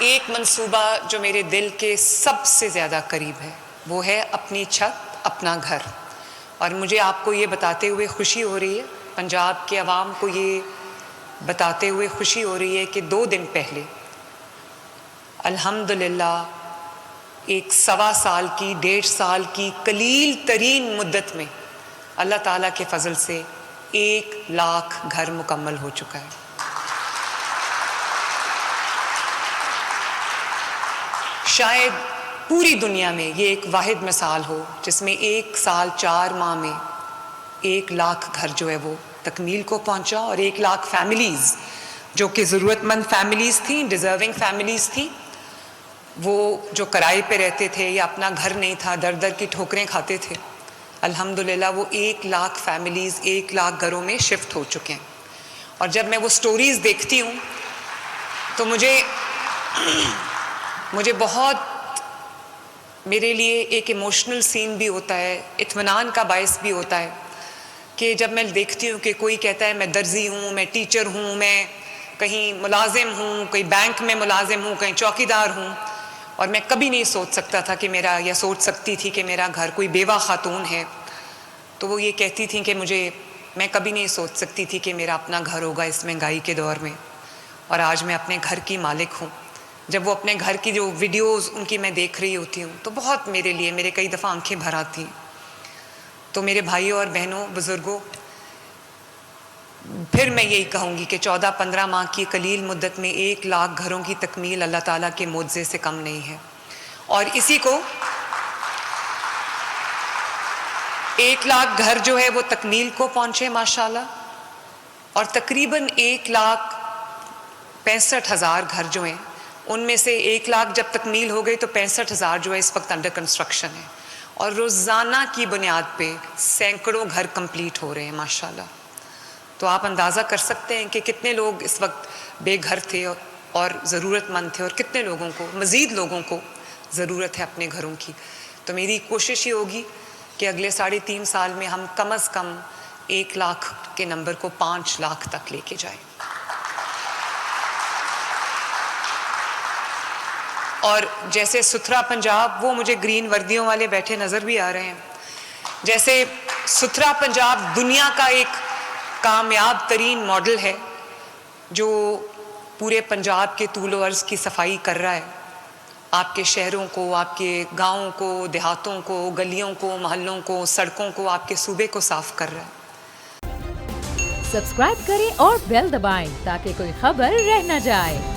ایک منصوبہ جو میرے دل کے سب سے زیادہ قریب ہے وہ ہے اپنی چھت اپنا گھر. اور مجھے آپ کو یہ بتاتے ہوئے خوشی ہو رہی ہے، پنجاب کے عوام کو یہ بتاتے ہوئے خوشی ہو رہی ہے کہ 2 دن پہلے الحمدللہ ایک 1.25 سال کی 1.5 سال کی قلیل ترین مدت میں اللہ تعالیٰ کے فضل سے 1 لاکھ گھر مکمل ہو چکا ہے. شاید پوری دنیا میں یہ ایک واحد مثال ہو جس میں 1 سال 4 ماہ میں 1 لاکھ گھر جو ہے وہ تکمیل کو پہنچا، اور 1 لاکھ فیملیز جو کہ ضرورت مند فیملیز تھیں، ڈیزرونگ فیملیز تھیں، وہ جو کرائے پہ رہتے تھے یا اپنا گھر نہیں تھا، در در کی ٹھوکریں کھاتے تھے، الحمدللہ وہ 1 لاکھ فیملیز 1 لاکھ گھروں میں شفٹ ہو چکے ہیں. اور جب میں وہ سٹوریز دیکھتی ہوں تو مجھے بہت، میرے لیے ایک ایموشنل سین بھی ہوتا ہے، اطمینان کا باعث بھی ہوتا ہے کہ جب میں دیکھتی ہوں کہ کوئی کہتا ہے میں درزی ہوں، میں ٹیچر ہوں، میں کہیں ملازم ہوں، کہیں بینک میں ملازم ہوں، کہیں چوکیدار ہوں، اور میں کبھی نہیں سوچ سکتا تھا کہ میرا، یا سوچ سکتی تھی کہ میرا گھر کوئی بیوہ خاتون ہے تو وہ یہ کہتی تھیں کہ میں کبھی نہیں سوچ سکتی تھی کہ میرا اپنا گھر ہوگا اس مہنگائی کے دور میں. اور آج میں اپنے گھر کی مالک ہوں. جب وہ اپنے گھر کی جو ویڈیوز ان کی میں دیکھ رہی ہوتی ہوں تو بہت میرے کئی دفعہ آنکھیں بھر آتی ہیں. تو میرے بھائیوں اور بہنوں، بزرگوں، پھر میں یہی کہوں گی کہ 14-15 ماہ کی قلیل مدت میں 1 لاکھ گھروں کی تکمیل اللہ تعالیٰ کے معجزے سے کم نہیں ہے. اور اسی کو 1 لاکھ گھر جو ہے وہ تکمیل کو پہنچے ماشاءاللہ، اور تقریباً 1,65,000 گھر جو ہیں ان میں سے 1 لاکھ جب تکمیل ہو گئی تو 65,000 جو ہے اس وقت انڈر کنسٹرکشن ہے، اور روزانہ کی بنیاد پہ سینکڑوں گھر کمپلیٹ ہو رہے ہیں ماشاءاللہ. تو آپ اندازہ کر سکتے ہیں کہ کتنے لوگ اس وقت بے گھر تھے اور ضرورت مند تھے، اور کتنے لوگوں کو، مزید لوگوں کو ضرورت ہے اپنے گھروں کی. تو میری کوشش یہ ہوگی کہ اگلے 3.5 سال میں ہم کم از کم 1 لاکھ کے نمبر کو 5 لاکھ تک لے کے جائیں. اور جیسے ستھرا پنجاب، وہ مجھے گرین وردیوں والے بیٹھے نظر بھی آ رہے ہیں، جیسے ستھرا پنجاب دنیا کا ایک کامیاب ترین ماڈل ہے جو پورے پنجاب کے طول و عرض کی صفائی کر رہا ہے. آپ کے شہروں کو، آپ کے گاؤں کو، دیہاتوں کو، گلیوں کو، محلوں کو، سڑکوں کو، آپ کے صوبے کو صاف کر رہا ہے. سبسکرائب کریں اور بیل دبائیں تاکہ کوئی خبر رہ نہ جائے.